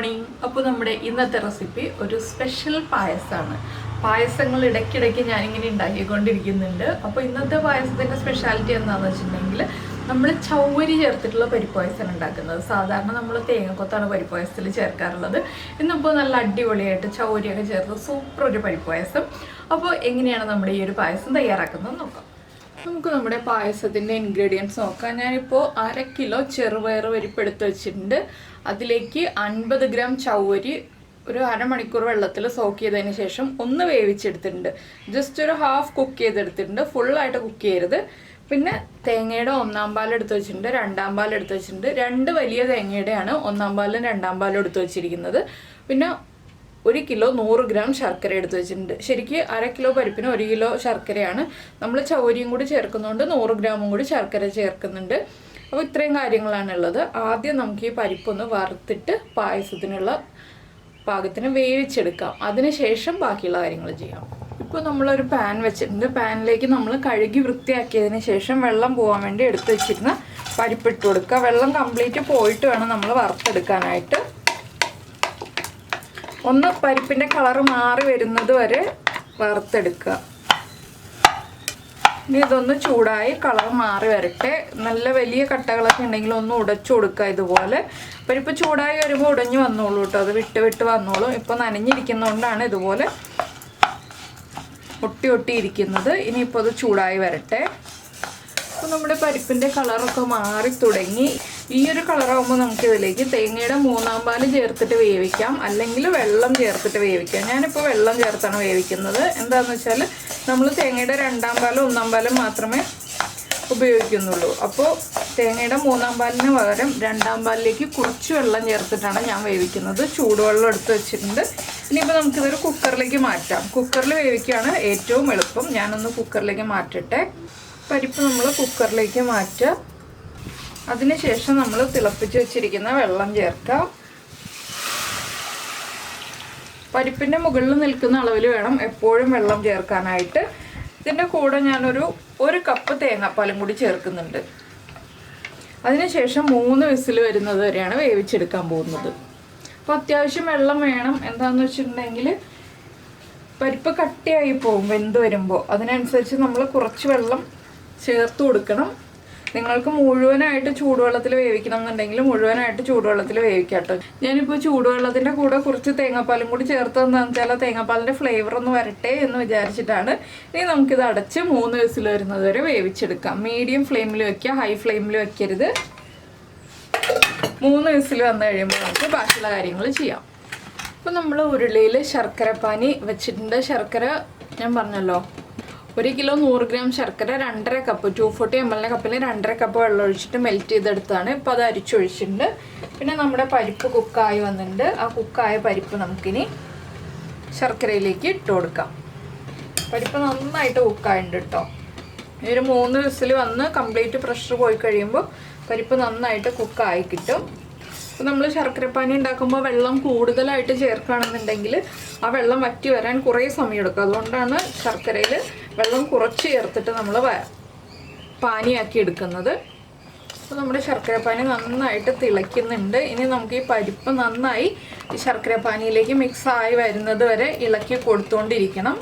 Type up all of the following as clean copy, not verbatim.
morning. അപ്പോൾ നമ്മുടെ ഇന്നത്തെ റെസിപ്പി ഒരു സ്പെഷ്യൽ പായസമാണ്. പായസങ്ങൾ ഇടയ്ക്കിടയ്ക്ക് ഞാൻ ഇങ്ങനെ ഉണ്ടാക്കിക്കൊണ്ടിരിക്കുന്നുണ്ട്. അപ്പോൾ ഇന്നത്തെ പായസത്തിന്റെ സ്പെഷ്യാലിറ്റി എന്താണെന്ന് വെച്ചിട്ടുണ്ടെങ്കിൽ നമ്മൾ ചൗവരി ചേർത്തിട്ടുള്ള പരിപ്പ് പായസം ഉണ്ടാക്കുന്നത്. സാധാരണ നമ്മൾ തേങ്ങക്കൊത്താണ് പരിപ്പ് പായസത്തിൽ ചേർക്കാറുള്ളത്. ഇന്നിപ്പോൾ നല്ല അടിപൊളിയായിട്ട് ചൗവരിയൊക്കെ ചേർത്ത് സൂപ്പർ ഒരു പരിപ്പ് പായസം. അപ്പോൾ എങ്ങനെയാണ് നമ്മുടെ ഈ ഒരു പായസം തയ്യാറാക്കുന്നത് നോക്കാം. നമുക്ക് നമ്മുടെ പായസത്തിൻ്റെ ഇൻഗ്രീഡിയൻസ് നോക്കാം. ഞാനിപ്പോൾ 1/2 കിലോ ചെറുപയർ പരിപ്പ് എടുത്ത് വെച്ചിട്ടുണ്ട്. അതിലേക്ക് 50 ഗ്രാം ചൗവരി ഒരു അരമണിക്കൂർ വെള്ളത്തിൽ സോക്ക് ചെയ്തതിന് ശേഷം ഒന്ന് വേവിച്ചെടുത്തിട്ടുണ്ട്. ജസ്റ്റ് ഒരു ഹാഫ് കുക്ക് ചെയ്തെടുത്തിട്ടുണ്ട്, ഫുള്ളായിട്ട് കുക്ക് ചെയ്യരുത്. പിന്നെ തേങ്ങയുടെ 1-ാം പാൽ എടുത്ത് വെച്ചിട്ടുണ്ട്, 2-ാം പാൽ എടുത്ത് വെച്ചിട്ടുണ്ട്. 2 വലിയ തേങ്ങയുടെയാണ് 1-ാം പാലും 2-ാം പാലും എടുത്ത് വെച്ചിരിക്കുന്നത്. പിന്നെ 1 കിലോ 100 ഗ്രാം ശർക്കര എടുത്ത് വെച്ചിട്ടുണ്ട്. ശരിക്കും 1/2 കിലോ പരിപ്പിന് 1 കിലോ ശർക്കരയാണ്. നമ്മൾ ചൗവരിയും കൂടി ചേർക്കുന്നതുകൊണ്ട് 100 ഗ്രാമും കൂടി ശർക്കര ചേർക്കുന്നുണ്ട്. അപ്പോൾ ഇത്രയും കാര്യങ്ങളാണുള്ളത്. ആദ്യം നമുക്ക് ഈ പരിപ്പൊന്ന് വറുത്തിട്ട് പായസത്തിനുള്ള പാകത്തിന് വേവിച്ചെടുക്കാം. അതിനുശേഷം ബാക്കിയുള്ള കാര്യങ്ങൾ ചെയ്യാം. ഇപ്പോൾ നമ്മളൊരു പാൻ വെച്ചിട്ടുണ്ട്. പാനിലേക്ക് നമ്മൾ കഴുകി വൃത്തിയാക്കിയതിന് ശേഷം വെള്ളം പോകാൻ വേണ്ടി എടുത്ത് വെച്ചിരുന്ന പരിപ്പിട്ട് കൊടുക്കുക. വെള്ളം കംപ്ലീറ്റ് പോയിട്ട് വേണം നമ്മൾ വറുത്തെടുക്കാനായിട്ട്. ഒന്ന് പരിപ്പിൻ്റെ കളറ് മാറി വരുന്നത് വരെ വറുത്തെടുക്കുക. ഇനി ഇതൊന്ന് ചൂടായി കളർ മാറി വരട്ടെ. നല്ല വലിയ കട്ടകളൊക്കെ ഉണ്ടെങ്കിൽ ഒന്ന് ഉടച്ചു കൊടുക്കുക. ഇതുപോലെ പരിപ്പ് ചൂടായി വരുമ്പോൾ ഉടഞ്ഞു വന്നോളൂ കേട്ടോ. അത് വിട്ട് വന്നോളൂ. ഇപ്പോൾ നനഞ്ഞിരിക്കുന്നതുകൊണ്ടാണ് ഇതുപോലെ ഒട്ടി ഇരിക്കുന്നത്. ഇനിയിപ്പോൾ അത് ചൂടായി വരട്ടെ. അപ്പോൾ നമ്മുടെ പരിപ്പിൻ്റെ കളറൊക്കെ മാറി തുടങ്ങി. ഈ ഒരു കളറാകുമ്പോൾ നമുക്ക് ഇതിലേക്ക് തേങ്ങയുടെ 3-ാം പാൽ ചേർത്തിട്ട് വേവിക്കാം, അല്ലെങ്കിൽ വെള്ളം ചേർത്തിട്ട് വേവിക്കാം. ഞാനിപ്പോൾ വെള്ളം ചേർത്താണ് വേവിക്കുന്നത്. എന്താണെന്ന് വെച്ചാൽ നമ്മൾ തേങ്ങയുടെ 2-ാം പാലും 1-ാം പാലും മാത്രമേ ഉപയോഗിക്കുന്നുള്ളൂ. അപ്പോൾ തേങ്ങയുടെ 3-ാം പാലിന് പകരം 2-ാം പാലിലേക്ക് കുറച്ച് വെള്ളം ചേർത്തിട്ടാണ് ഞാൻ വേവിക്കുന്നത്. ചൂടുവെള്ളം എടുത്ത് വെച്ചിട്ടുണ്ട്. ഇനിയിപ്പോൾ നമുക്കിതൊരു കുക്കറിലേക്ക് മാറ്റാം. കുക്കറിൽ വേവിക്കുകയാണ് ഏറ്റവും എളുപ്പം. ഞാനൊന്ന് കുക്കറിലേക്ക് മാറ്റട്ടെ. പരിപ്പ് നമ്മൾ കുക്കറിലേക്ക് മാറ്റുക. അതിനുശേഷം നമ്മൾ തിളപ്പിച്ച് വെച്ചിരിക്കുന്ന വെള്ളം ചേർക്കാം. പരിപ്പിൻ്റെ മുകളിൽ നിൽക്കുന്ന അളവിൽ വേണം എപ്പോഴും വെള്ളം ചേർക്കാനായിട്ട്. ഇതിൻ്റെ കൂടെ ഞാനൊരു 1 കപ്പ് തേങ്ങാപ്പാലും കൂടി ചേർക്കുന്നുണ്ട്. അതിനുശേഷം 3 വിസിൽ വരുന്നത് വരെയാണ് വേവിച്ചെടുക്കാൻ പോകുന്നത്. അപ്പോൾ അത്യാവശ്യം വെള്ളം വേണം. എന്താണെന്ന് വെച്ചിട്ടുണ്ടെങ്കിൽ പരിപ്പ് കട്ടിയായി പോകും വെന്ത് വരുമ്പോൾ. അതിനനുസരിച്ച് നമ്മൾ കുറച്ച് വെള്ളം ചേർത്ത് കൊടുക്കണം. നിങ്ങൾക്ക് മുഴുവനായിട്ട് ചൂടുവെള്ളത്തിൽ വേവിക്കണം എന്നുണ്ടെങ്കിൽ മുഴുവനായിട്ട് ചൂടുവെള്ളത്തിൽ വേവിക്കാട്ടോ. ഞാനിപ്പോൾ ചൂടുവെള്ളത്തിൻ്റെ കൂടെ കുറച്ച് തേങ്ങാപ്പാലും കൂടി ചേർത്തതെന്ന് വെച്ചാൽ തേങ്ങാപ്പാലിൻ്റെ ഫ്ലേവർ ഒന്ന് വരട്ടെ എന്ന് വിചാരിച്ചിട്ടാണ്. ഇനി നമുക്കിത് അടച്ച് 3 വിസിൽ വരുന്നത് വരെ വേവിച്ചെടുക്കാം. മീഡിയം ഫ്ലെയിമിൽ വയ്ക്കുക, ഹൈ ഫ്ലെയിമിൽ വയ്ക്കരുത്. 3 വിസിൽ വന്നു കഴിയുമ്പോൾ നമുക്ക് ബാക്കിയുള്ള കാര്യങ്ങൾ ചെയ്യാം. അപ്പോൾ നമ്മൾ ഉരുളിയിൽ ശർക്കരപ്പാനി വെച്ചിട്ടുണ്ട്. ശർക്കര ഞാൻ പറഞ്ഞല്ലോ 1 കിലോ 100 ഗ്രാം ശർക്കര 2.5 കപ്പ് 240 ml കപ്പിൽ 2.5 കപ്പ് വെള്ളം ഒഴിച്ചിട്ട് മെൽറ്റ് ചെയ്തെടുത്താണ്. ഇപ്പോൾ അത് അരിച്ചൊഴിച്ചിട്ടുണ്ട്. പിന്നെ നമ്മുടെ പരിപ്പ് കുക്കായി വന്നിട്ടുണ്ട്. ആ കുക്കായ പരിപ്പ് നമുക്കിനി ശർക്കരയിലേക്ക് ഇട്ട് കൊടുക്കാം. പരിപ്പ് നന്നായിട്ട് കുക്കായിട്ടുണ്ട് കേട്ടോ. ഒരു 3 വിസിൽ വന്ന് കംപ്ലീറ്റ് പ്രഷർ പോയി കഴിയുമ്പോൾ പരിപ്പ് നന്നായിട്ട് കുക്കായി കിട്ടും. അപ്പോൾ നമ്മൾ ശർക്കരപ്പാനി ഉണ്ടാക്കുമ്പോൾ വെള്ളം കൂടുതലായിട്ട് ചേർക്കുകയാണെന്നുണ്ടെങ്കിൽ ആ വെള്ളം വറ്റി വരാൻ കുറേ സമയം എടുക്കും. അതുകൊണ്ടാണ് ശർക്കരയിൽ വെള്ളം കുറച്ച് ചേർത്തിട്ട് നമ്മൾ പാനിയാക്കി എടുക്കുന്നത്. അപ്പോൾ നമ്മുടെ ശർക്കരപ്പാനി നന്നായിട്ട് തിളയ്ക്കുന്നുണ്ട്. ഇനി നമുക്ക് ഈ പരിപ്പ് നന്നായി ഈ ശർക്കരപ്പാനിയിലേക്ക് മിക്സായി വരുന്നത് വരെ ഇളക്കി കൊടുത്തുകൊണ്ടിരിക്കണം.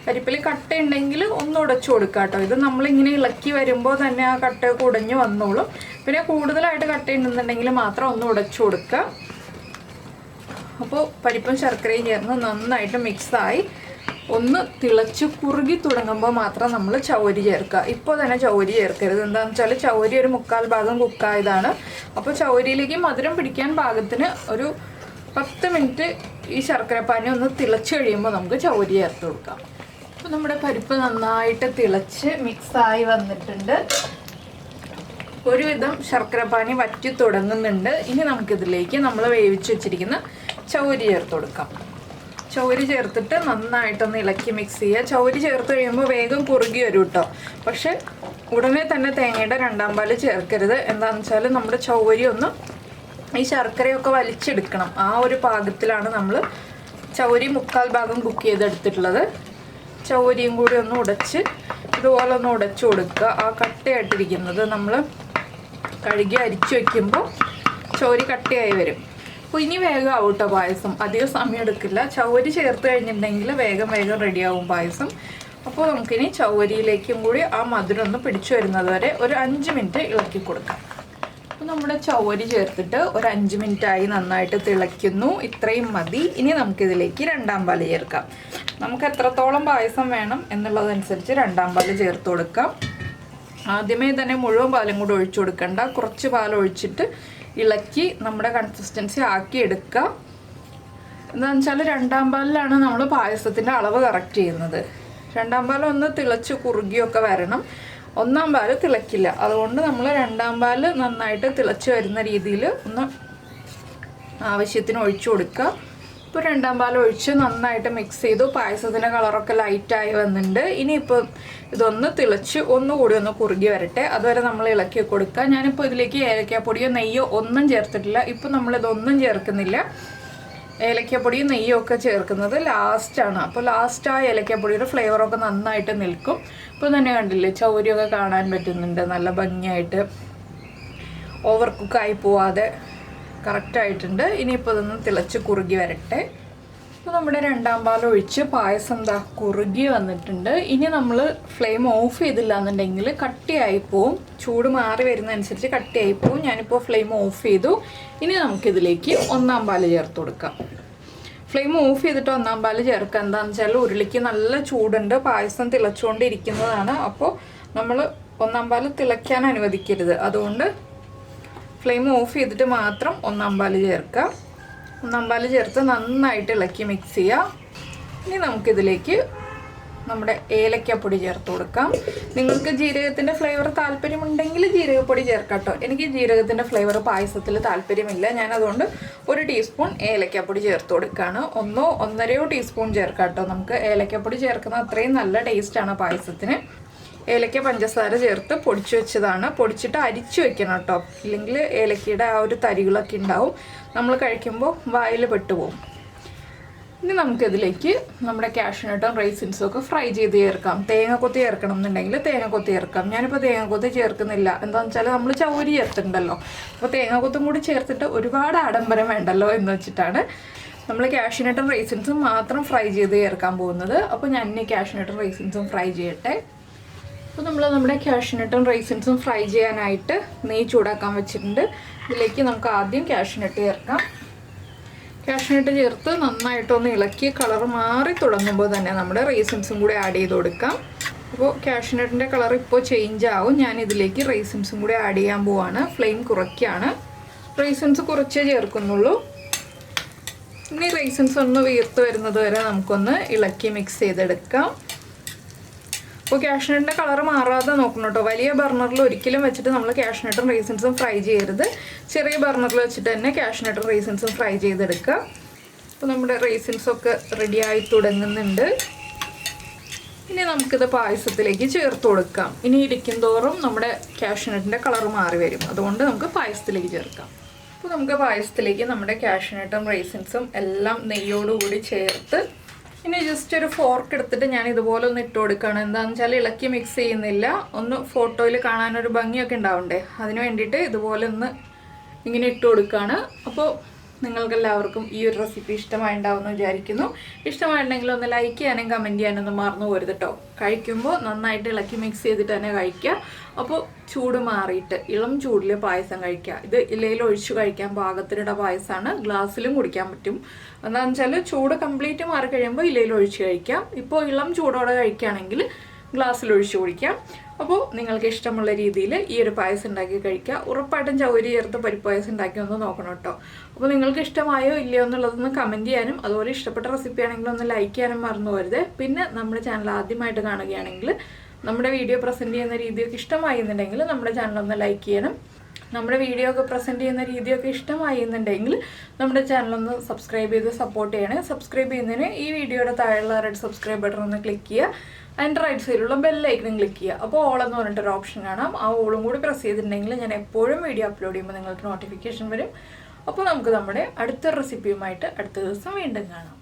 പരിപ്പിൽ കട്ട ഉണ്ടെങ്കിൽ ഒന്ന് ഉടച്ചു കൊടുക്കുക കേട്ടോ. ഇത് നമ്മളിങ്ങനെ ഇളക്കി വരുമ്പോൾ തന്നെ ആ കട്ട കുടഞ്ഞു വന്നോളും. പിന്നെ കൂടുതലായിട്ട് കട്ട ഉണ്ടെന്നുണ്ടെങ്കിൽ മാത്രം ഒന്ന് ഉടച്ചു കൊടുക്കുക. അപ്പോൾ പരിപ്പും ശർക്കരയും ചേർന്ന് നന്നായിട്ട് മിക്സായി ഒന്ന് തിളച്ച് കുറുകി തുടങ്ങുമ്പോൾ മാത്രം നമ്മൾ ചൗവരി ചേർക്കുക. ഇപ്പോൾ തന്നെ ചൗവരി ചേർക്കരുത്. എന്താണെന്ന് വെച്ചാൽ ചൗവരി ഒരു 1/4 ഭാഗം കുക്കായതാണ്. അപ്പോൾ ചൗവരിയിലേക്ക് മധുരം പിടിക്കാൻ പാകത്തിന് ഒരു 10 മിനിറ്റ് ഈ ശർക്കരപ്പാനി ഒന്ന് തിളച്ച് കഴിയുമ്പോൾ നമുക്ക് ചൗവരി ചേർത്ത് കൊടുക്കാം. അപ്പോൾ നമ്മുടെ പരിപ്പ് നന്നായിട്ട് തിളച്ച് മിക്സായി വന്നിട്ടുണ്ട്. ഒരുവിധം ശർക്കരപ്പാനി വറ്റി തുടങ്ങുന്നുണ്ട്. ഇനി നമുക്കിതിലേക്ക് നമ്മൾ വേവിച്ച് വെച്ചിരിക്കുന്ന ചൗവരി ചേർത്ത് കൊടുക്കാം. ചൗവരി ചേർത്തിട്ട് നന്നായിട്ടൊന്ന് ഇളക്കി മിക്സ് ചെയ്യുക. ചൗവരി ചേർത്ത് കഴിയുമ്പോൾ വേഗം കുറുകി വരും കേട്ടോ. പക്ഷെ ഉടനെ തന്നെ തേങ്ങയുടെ 2-ാം പാൽ ചേർക്കരുത്. എന്താണെന്ന് വെച്ചാൽ നമ്മുടെ ചൗവരി ഒന്ന് ഈ ശർക്കരയൊക്കെ വലിച്ചെടുക്കണം. ആ ഒരു പാകത്തിലാണ് നമ്മൾ ചൗവരി 1/4 ഭാഗം കുക്ക് ചെയ്തെടുത്തിട്ടുള്ളത്. ചൗവരിയും കൂടി ഒന്ന് ഉടച്ച് ഇതുപോലെ ഒന്ന് ഉടച്ചു കൊടുക്കുക. ആ കട്ടയായിട്ടിരിക്കുന്നത് നമ്മൾ കഴുകി അരിച്ചു വയ്ക്കുമ്പോൾ ചൗവരി കട്ടയായി വരും. അപ്പോൾ ഇനി വേഗം ആവും കേട്ടോ പായസം, അധികം സമയം എടുക്കില്ല. ചവ്വരി ചേർത്ത് കഴിഞ്ഞിട്ടുണ്ടെങ്കിൽ വേഗം റെഡിയാവും പായസം. അപ്പോൾ നമുക്കിനി ചവ്വരിയിലേക്കും കൂടി ആ മധുരം ഒന്ന് പിടിച്ചു വരുന്നത് വരെ ഒരു 5 മിനിറ്റ് ഇളക്കി കൊടുക്കാം. അപ്പോൾ നമ്മുടെ ചവ്വരി ചേർത്തിട്ട് ഒരു 5 മിനിറ്റായി, നന്നായിട്ട് തിളയ്ക്കുന്നു. ഇത്രയും മതി. ഇനി നമുക്കിതിലേക്ക് 2ാം പാല് ചേർക്കാം. നമുക്ക് എത്രത്തോളം പായസം വേണം എന്നുള്ളതനുസരിച്ച് 2ാം പാല് ചേർത്ത് കൊടുക്കാം. ആദ്യമേ തന്നെ മുഴുവൻ പാലും കൂടി ഒഴിച്ചു കൊടുക്കണ്ട, കുറച്ച് പാൽ ഒഴിച്ചിട്ട് ഇളക്കി നമ്മുടെ കൺസിസ്റ്റൻസി ആക്കി എടുക്കുക. എന്താണെന്ന് വെച്ചാൽ 2ാം പാലിലാണ് നമ്മൾ പായസത്തിൻ്റെ അളവ് കറക്റ്റ് ചെയ്യുന്നത്. 2ാം പാൽ ഒന്ന് തിളച്ച് കുറുകിയൊക്കെ വരണം, 1ാം പാല് തിളക്കില്ല. അതുകൊണ്ട് നമ്മൾ 2ാം പാല് നന്നായിട്ട് തിളച്ച് വരുന്ന രീതിയിൽ ഒന്ന് ആവശ്യത്തിന് ഒഴിച്ചു കൊടുക്കുക. ഇപ്പോൾ 2ാം പാൽ ഒഴിച്ച് നന്നായിട്ട് മിക്സ് ചെയ്തു. പായസത്തിൻ്റെ കളറൊക്കെ ലൈറ്റായി വന്നിട്ടുണ്ട്. ഇനിയിപ്പോൾ ഇതൊന്ന് തിളച്ച് ഒന്നുകൂടി ഒന്ന് കുറുകി വരട്ടെ, അതുവരെ നമ്മൾ ഇളക്കി കൊടുക്കുക. ഞാനിപ്പോൾ ഇതിലേക്ക് ഏലക്കാപ്പൊടിയോ നെയ്യോ ഒന്നും ചേർത്തിട്ടില്ല. ഇപ്പോൾ നമ്മളിതൊന്നും ചേർക്കുന്നില്ല. ഏലക്കാപ്പൊടിയും നെയ്യും ഒക്കെ ചേർക്കുന്നത് ലാസ്റ്റാണ്. അപ്പോൾ ലാസ്റ്റ് ആ ഏലക്കാപ്പൊടിയുടെ ഫ്ലേവറൊക്കെ നന്നായിട്ട് നിൽക്കും. ഇപ്പോൾ തന്നെ കണ്ടില്ലേ, ചവ്വരിയൊക്കെ കാണാൻ പറ്റുന്നുണ്ട്, നല്ല ഭംഗിയായിട്ട് ഓവർ കുക്കായി പോവാതെ കറക്റ്റായിട്ടുണ്ട്. ഇനിയിപ്പോൾ ഇതൊന്ന് തിളച്ച് കുറുകി വരട്ടെ. അപ്പോൾ നമ്മുടെ 2ാം പാൽ ഒഴിച്ച് പായസം കുറുകി വന്നിട്ടുണ്ട്. ഇനി നമ്മൾ ഫ്ലെയിം ഓഫ് ചെയ്തില്ല എന്നുണ്ടെങ്കിൽ കട്ടിയായി പോവും, ചൂട് മാറി വരുന്നതനുസരിച്ച് കട്ടിയായി പോവും. ഞാനിപ്പോൾ ഫ്ലെയിം ഓഫ് ചെയ്തു. ഇനി നമുക്കിതിലേക്ക് 1ാം പാല് ചേർത്ത് കൊടുക്കാം. ഫ്ലെയിം ഓഫ് ചെയ്തിട്ട് 1ാം പാല് ചേർക്കുക. എന്താണെന്ന് വെച്ചാൽ ഉരുളിക്ക് നല്ല ചൂടുണ്ട്, പായസം തിളച്ചുകൊണ്ടിരിക്കുന്നതാണ്. അപ്പോൾ നമ്മൾ 1ാം പാല് തിളയ്ക്കാൻ അനുവദിക്കരുത്. അതുകൊണ്ട് ഫ്ലെയിം ഓഫ് ചെയ്തിട്ട് മാത്രം 1ാം പാല് ചേർക്കുക. 1ാം പാല് ചേർത്ത് നന്നായിട്ട് ഇളക്കി മിക്സ് ചെയ്യുക. ഇനി നമുക്കിതിലേക്ക് നമ്മുടെ ഏലക്കാപ്പൊടി ചേർത്ത് കൊടുക്കാം. നിങ്ങൾക്ക് ജീരകത്തിൻ്റെ ഫ്ലേവർ താല്പര്യമുണ്ടെങ്കിൽ ജീരകപ്പൊടി ചേർക്കാം കേട്ടോ. എനിക്ക് ജീരകത്തിൻ്റെ ഫ്ലേവർ പായസത്തിൽ താല്പര്യമില്ല. ഞാനതുകൊണ്ട് 1 ടീസ്പൂൺ ഏലക്കാപ്പൊടി ചേർത്ത് കൊടുക്കുകയാണ്. 1-1.5 ടീസ്പൂൺ ചേർക്കാം കേട്ടോ. നമുക്ക് ഏലക്കാപ്പൊടി ചേർക്കുന്നത് അത്രയും നല്ല ടേസ്റ്റാണ് പായസത്തിന്. ഏലക്ക പഞ്ചസാര ചേർത്ത് പൊടിച്ചു വെച്ചതാണ്. പൊടിച്ചിട്ട് അരിച്ചു വെക്കണം കേട്ടോ, ഇല്ലെങ്കിൽ ഏലക്കയുടെ ആ ഒരു തരികളൊക്കെ ഉണ്ടാവും, നമ്മൾ കഴിക്കുമ്പോൾ വായിൽ പെട്ടുപോകും. ഇനി നമുക്കിതിലേക്ക് നമ്മുടെ കാഷ്യൂനട്ടും റൈസിൻസും ഒക്കെ ഫ്രൈ ചെയ്ത് ചേർക്കാം. തേങ്ങക്കൊത്തി ചേർക്കണം എന്നുണ്ടെങ്കിൽ തേങ്ങക്കൊത്തി ചേർക്കാം. ഞാനിപ്പോൾ തേങ്ങക്കൊത്തി ചേർക്കുന്നില്ല. എന്താണെന്ന് വെച്ചാൽ നമ്മൾ ചവ്വരി ചേർത്തിട്ടുണ്ടല്ലോ, അപ്പോൾ തേങ്ങക്കൊത്തും കൂടി ചേർത്തിട്ട് ഒരുപാട് ആഡംബരം വേണ്ടല്ലോ എന്ന് വെച്ചിട്ടാണ് നമ്മൾ കാഷ്യൂനട്ടും റൈസിൻസും മാത്രം ഫ്രൈ ചെയ്ത് ചേർക്കാൻ പോകുന്നത്. അപ്പോൾ ഞാൻ ഇനി കാഷ്യൂനട്ടും റൈസിൻസും ഫ്രൈ ചെയ്യട്ടെ. അപ്പോൾ നമ്മൾ നമ്മുടെ കാഷ്യൂനട്ടും റൈസിൻസും ഫ്രൈ ചെയ്യാനായിട്ട് നെയ്യ് ചൂടാക്കാൻ വെച്ചിട്ടുണ്ട്. ഇതിലേക്ക് നമുക്ക് ആദ്യം കാഷ്യൂനട്ട് ചേർക്കാം. കാഷ്യൂനട്ട് ചേർത്ത് നന്നായിട്ടൊന്ന് ഇളക്കി കളർ മാറി തുടങ്ങുമ്പോൾ തന്നെ നമ്മുടെ റൈസിൻസും കൂടി ആഡ് ചെയ്ത് കൊടുക്കാം. അപ്പോൾ കാഷ്യൂനട്ടിൻ്റെ കളർ ഇപ്പോൾ ചേഞ്ച് ആവും. ഞാനിതിലേക്ക് റൈസിൻസും കൂടി ആഡ് ചെയ്യാൻ പോവാണ്. ഫ്ലെയിം കുറയ്ക്കുകയാണ്. റൈസിൻസ് കുറച്ചേ ചേർക്കുന്നുള്ളൂ. ഇനി റൈസിൻസ് ഒന്ന് വീർത്ത് വരുന്നത് വരെ നമുക്കൊന്ന് ഇളക്കി മിക്സ് ചെയ്തെടുക്കാം. അപ്പോൾ കാഷ്യൂനട്ടിൻ്റെ കളർ മാറാതെ നോക്കണം കേട്ടോ. വലിയ ബർണറിൽ ഒരിക്കലും വെച്ചിട്ട് നമ്മൾ കാഷ്യൂനട്ടും റൈസിൻസും ഫ്രൈ ചെയ്യരുത്. ചെറിയ ബർണറിൽ വെച്ചിട്ട് തന്നെ കാഷ്യൂനട്ടും റൈസിൻസും ഫ്രൈ ചെയ്തെടുക്കുക. അപ്പോൾ നമ്മുടെ റൈസിൻസൊക്കെ റെഡിയായി തുടങ്ങുന്നുണ്ട്. ഇനി നമുക്കിത് പായസത്തിലേക്ക് ചേർത്ത് കൊടുക്കാം. ഇനി ഇരിക്കും തോറും നമ്മുടെ കാഷ്യൂനട്ടിൻ്റെ കളർ മാറി വരും, അതുകൊണ്ട് നമുക്ക് പായസത്തിലേക്ക് ചേർക്കാം. അപ്പോൾ നമുക്ക് പായസത്തിലേക്ക് നമ്മുടെ കാഷ്യൂനട്ടും റൈസിൻസും എല്ലാം നെയ്യോടുകൂടി ചേർത്ത് ഇനി ജസ്റ്റ് ഒരു ഫോർക്ക് എടുത്തിട്ട് ഞാൻ ഇതുപോലെ ഒന്ന് ഇട്ട് കൊടുക്കുകയാണ്. എന്താണെന്ന് വെച്ചാൽ ഇളക്കി മിക്സ് ചെയ്യുന്നില്ല, ഒന്ന് ഫോട്ടോയിൽ കാണാനൊരു ഭംഗിയൊക്കെ ഉണ്ടാവണ്ടേ, അതിന് വേണ്ടിയിട്ട് ഇതുപോലെ ഒന്ന് ഇങ്ങനെ ഇട്ട് കൊടുക്കുകയാണ്. അപ്പോൾ നിങ്ങൾക്കെല്ലാവർക്കും ഈ ഒരു റെസിപ്പി ഇഷ്ടമായിട്ടുണ്ടാവുമെന്ന് വിചാരിക്കുന്നു. ഇഷ്ടമായിട്ടുണ്ടെങ്കിൽ ഒന്ന് ലൈക്ക് ചെയ്യാനും കമൻറ്റ് ചെയ്യാനൊന്നും മറന്നു പോരുത് കേട്ടോ. കഴിക്കുമ്പോൾ നന്നായിട്ട് ഇളക്കി മിക്സ് ചെയ്തിട്ട് തന്നെ കഴിക്കുക. അപ്പോൾ ചൂട് മാറിയിട്ട് ഇളം ചൂടിൽ പായസം കഴിക്കുക. ഇത് ഇലയിൽ ഒഴിച്ചു കഴിക്കാൻ പാകത്തിനുള്ള പായസമാണ്, ഗ്ലാസ്സിലും കുടിക്കാൻ പറ്റും. എന്താണെന്ന് വെച്ചാൽ ചൂട് കംപ്ലീറ്റ് മാറി കഴിയുമ്പോൾ ഇലയിൽ ഒഴിച്ച് കഴിക്കാം. ഇപ്പോൾ ഇളം ചൂടോടെ കഴിക്കുകയാണെങ്കിൽ ഗ്ലാസ്സിൽ ഒഴിച്ച് കുടിക്കാം. അപ്പോൾ നിങ്ങൾക്ക് ഇഷ്ടമുള്ള രീതിയിൽ ഈ ഒരു പായസം ഉണ്ടാക്കി കഴിക്കുക. ഉറപ്പായിട്ടും ചവ്വരി ചേർത്ത് പരിപ്പ് പായസം ഉണ്ടാക്കി ഒന്ന് നോക്കണം കേട്ടോ. അപ്പോൾ നിങ്ങൾക്ക് ഇഷ്ടമായോ ഇല്ലയോ എന്നുള്ളതൊന്ന് കമൻറ്റ് ചെയ്യാനും അതുപോലെ ഇഷ്ടപ്പെട്ട റെസിപ്പി ആണെങ്കിൽ ഒന്ന് ലൈക്ക് ചെയ്യാനും മറന്നു പോരുത്. പിന്നെ നമ്മുടെ ചാനൽ ആദ്യമായിട്ട് കാണുകയാണെങ്കിൽ നമ്മുടെ വീഡിയോ പ്രസൻറ്റ് ചെയ്യുന്ന രീതിയൊക്കെ ഇഷ്ടമായി എന്നുണ്ടെങ്കിൽ നമ്മുടെ ചാനൽ ഒന്ന് ലൈക്ക് ചെയ്യണം. നമ്മുടെ വീഡിയോ ഒക്കെ പ്രസൻറ്റ് ചെയ്യുന്ന രീതിയൊക്കെ ഇഷ്ടമായി എന്നുണ്ടെങ്കിൽ നമ്മുടെ ചാനലൊന്ന് സബ്സ്ക്രൈബ് ചെയ്ത് സപ്പോർട്ട് ചെയ്യണേ. സബ്സ്ക്രൈബ് ചെയ്യുന്നതിന് ഈ വീഡിയോയുടെ താഴെയുള്ള റെഡ് സബ്സ്ക്രൈബ് ബട്ടൺ ഒന്ന് ക്ലിക്ക് ചെയ്യുക. അതിൻ്റെ റൈറ്റ് സൈഡിലുള്ള ബെല്ലൈക്കനും ക്ലിക്ക് ചെയ്യുക. അപ്പോൾ ഓൾ എന്ന് പറഞ്ഞിട്ടൊരു ഓപ്ഷൻ കാണാം. ആ ഓളും കൂടി പ്രസ് ചെയ്തിട്ടുണ്ടെങ്കിൽ ഞാൻ എപ്പോഴും വീഡിയോ അപ്ലോഡ് ചെയ്യുമ്പോൾ നിങ്ങൾക്ക് നോട്ടിഫിക്കേഷൻ വരും. അപ്പോൾ നമുക്ക് നമ്മുടെ അടുത്ത റെസിപ്പിയുമായിട്ട് അടുത്ത ദിവസം വീണ്ടും കാണാം.